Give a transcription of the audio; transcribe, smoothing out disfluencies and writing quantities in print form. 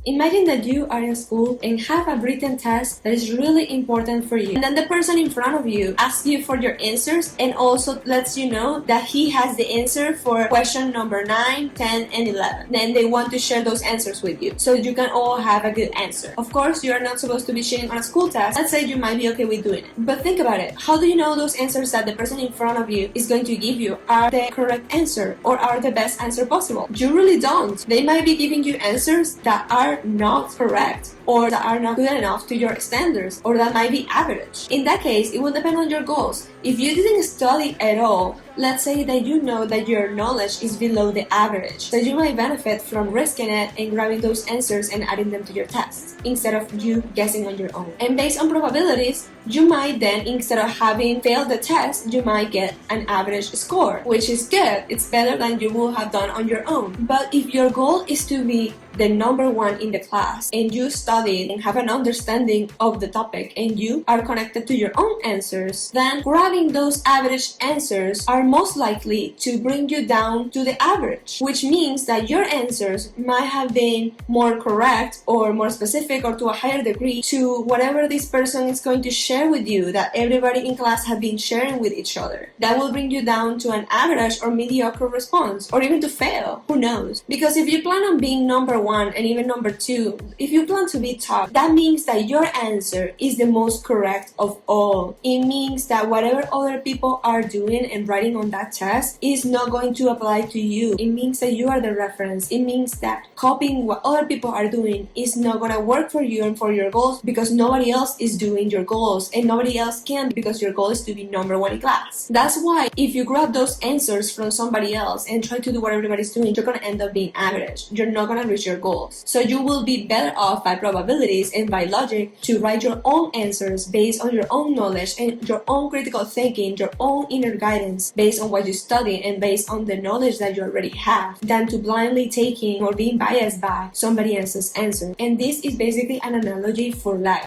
Imagine that you are in school and have a written test that is really important for you. And then the person in front of you asks you for your answers and also lets you know that he has the answer for question number 9, 10, and 11. Then they want to share those answers with you so you can all have a good answer. Of course, you are not supposed to be cheating on a school test. Let's say you might be okay with doing it. But think about it. How do you know those answers that the person in front of you is going to give you are the correct answer or are the best answer possible? You really don't. They might be giving you answers that are not correct or that are not good enough to your standards or that might be average. In that case, it will depend on your goals. If you didn't study at all, let's say that you know that your knowledge is below the average, so you might benefit from risking it and grabbing those answers and adding them to your test instead of you guessing on your own. And based on probabilities, you might then, instead of having failed the test, you might get an average score, which is good. It's better than you would have done on your own. But if your goal is to be the number one in the class and you studied and have an understanding of the topic and you are connected to your own answers, then grabbing those average answers are most likely to bring you down to the average, which means that your answers might have been more correct or more specific or to a higher degree to whatever this person is going to share with you that everybody in class have been sharing with each other. That will bring you down to an average or mediocre response or even to fail. Who knows? Because if you plan on being number one and even number two, if you plan to be top, that means that your answer is the most correct of all. It means that whatever other people are doing and writing on that test is not going to apply to you. It means that you are the reference. It means that copying what other people are doing is not going to work for you and for your goals because nobody else is doing your goals and nobody else can because your goal is to be number one in class. That's why if you grab those answers from somebody else and try to do what everybody's doing, you're going to end up being average. You're not going to reach your goals. So you will be better off by probabilities and by logic to write your own answers based on your own knowledge and your own critical thinking, your own inner guidance based on what you study and based on the knowledge that you already have than to blindly taking or being biased by somebody else's answer. And this is basically an analogy for life.